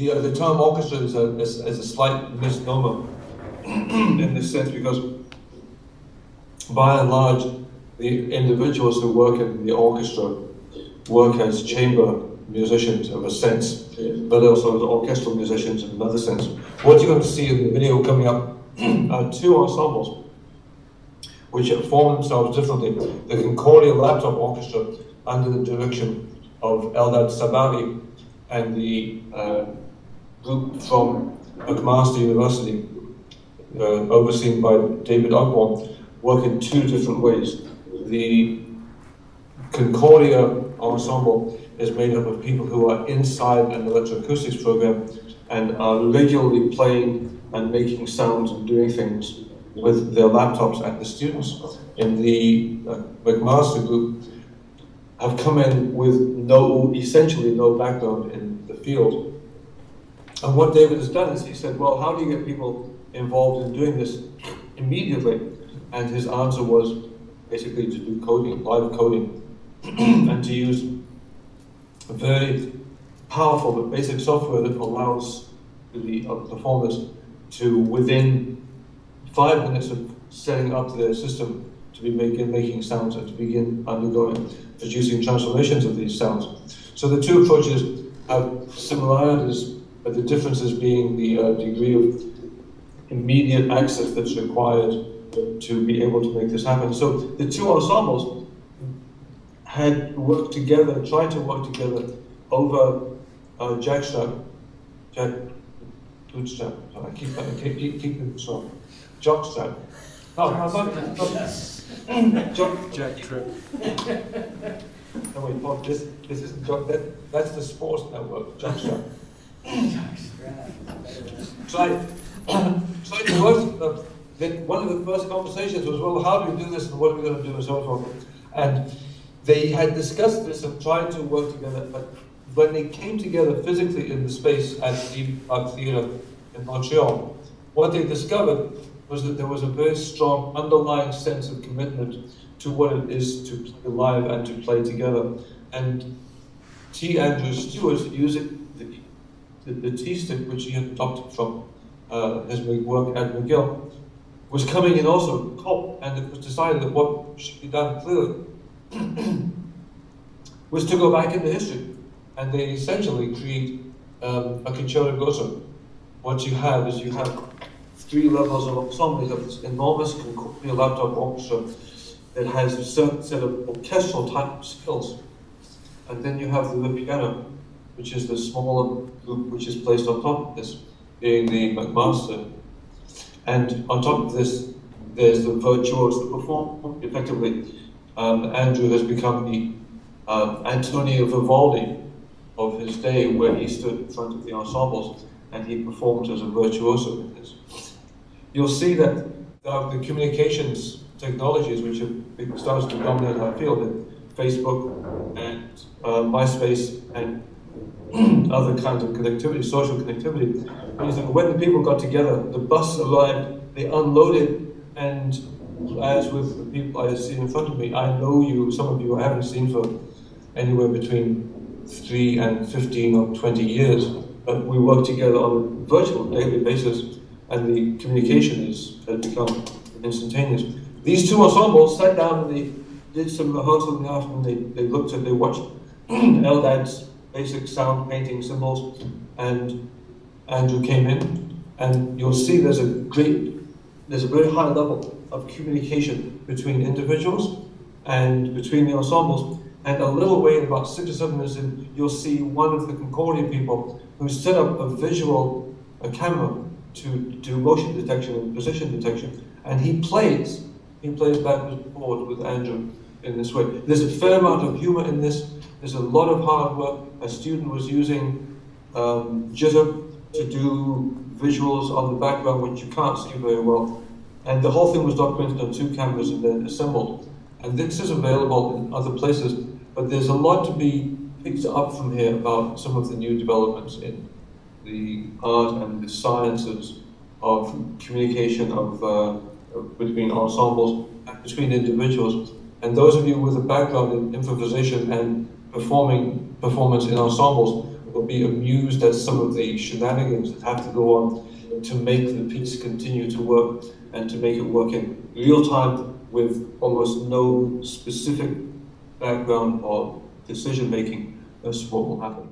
The term orchestra is a slight misnomer in this sense, because by and large, the individuals who work in the orchestra work as chamber musicians of a sense, but also as orchestral musicians in another sense. What you're going to see in the video coming up are two ensembles which form themselves differently. The Concordia Laptop Orchestra, under the direction of Eldad Tsabary, and the group from McMaster University, overseen by David Ogborn, work in two different ways. The Concordia ensemble is made up of people who are inside an electroacoustics program and are regularly playing and making sounds and doing things with their laptops, and the students in the McMaster group have come in with essentially no background in the field. And what David has done is he said, well, how do you get people involved in doing this immediately? And his answer was basically to do coding, live coding, and to use a very powerful but basic software that allows the performers to, within 5 minutes of setting up their system, to begin making sounds and to begin producing transformations of these sounds. So the two approaches have similarities, but the differences being the degree of immediate access that's required to be able to make this happen. So the two ensembles had worked together, tried to work together over jockstrap. I keep it strong. Jockstrap. Jack trip. No wait, Paul, this isn't that's the sports network. Jockstrap. Try to work. Then one of the first conversations was, well, how do we do this and what are we going to do and so forth. And they had discussed this and tried to work together, but when they came together physically in the space at the Art Theatre in Montreal, what they discovered was that there was a very strong underlying sense of commitment to what it is to play live and to play together. And Andrew Stewart, using the T-stick, which he had adopted from his work at McGill, was coming in also, and it was decided that what should be done clearly was to go back into history. And they essentially create a concerto. What you have is you have 3 levels of ensemble. You have this enormous Concordia Laptop Orchestra that has a certain set of orchestral type of skills. And then you have the piano, which is the smaller group which is placed on top of this, being the McMaster. And on top of this, there's the virtuos that perform effectively. Andrew has become the Antonio Vivaldi of his day, where he stood in front of the ensembles and he performed as a virtuoso in this. You'll see that the communications technologies which have started to dominate our field, in Facebook and MySpace and other kinds of connectivity, social connectivity, means that when the people got together, the bus arrived, they unloaded, and as with the people I see in front of me, I know you, some of you I haven't seen for anywhere between 3 and 15 or 20 years, but we work together on a virtual daily basis, and the communication has become instantaneous. These two ensembles sat down and they did some rehearsal in the afternoon. They watched Eldad's basic sound painting symbols, and Andrew came in, and you'll see there's a very high level of communication between individuals and between the ensembles. And a little way, about 6 or 7 minutes in, you'll see one of the Concordia people who set up a camera to do motion detection and position detection, and he plays backwards and forwards with Andrew in this way. There's a fair amount of humor in this. There's a lot of hard work. A student was using jitter to do visuals on the background, which you can't see very well. And the whole thing was documented on 2 cameras and then assembled. And this is available in other places, but there's a lot to be picked up from here about some of the new developments in the art and the sciences of communication between ensembles and between individuals. And those of you with a background in improvisation and performance in ensembles or be amused at some of the shenanigans that have to go on to make the piece continue to work and to make it work in real time with almost no specific background or decision making as to what will happen.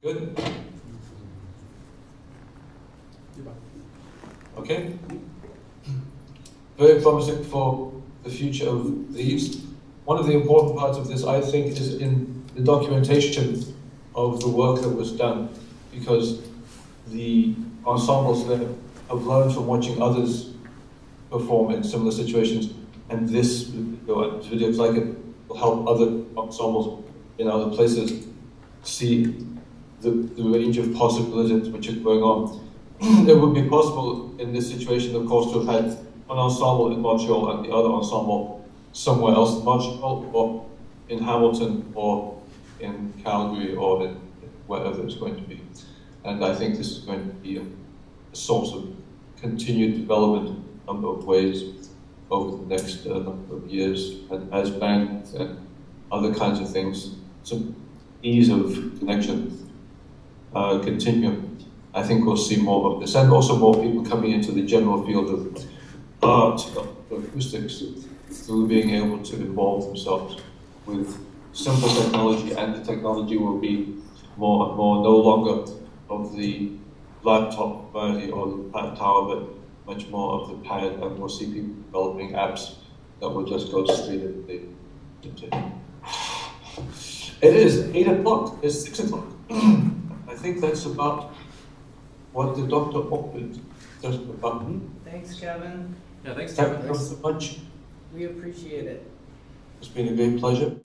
Good? Okay? Very promising for the future of these. One of the important parts of this, I think, is in the documentation of the work that was done, because the ensembles there have learned from watching others perform in similar situations, and this videos like it will help other ensembles in other places see the range of possibilities which are going on. It would be possible in this situation, of course, to have had one ensemble in Montreal and the other ensemble somewhere else in Montreal, or in Hamilton, or in Calgary, or in wherever it's going to be. And I think this is going to be a source of continued development in a number of ways over the next number of years, and as bands and other kinds of things, some ease of connection continue. I think we'll see more of this, and also more people coming into the general field of art, of acoustics, through being able to involve themselves with simple technology, and the technology will be more and more no longer of the laptop variety or the pad tower, but much more of the pad, and we'll see people developing apps that will just go straight into the internet. It is 8 o'clock, it's 6 o'clock. I think that's about what the Dr. Ogborn just about. Thanks, Kevin. Yeah, thanks, Thank Kevin. you so much. We appreciate it. It's been a great pleasure.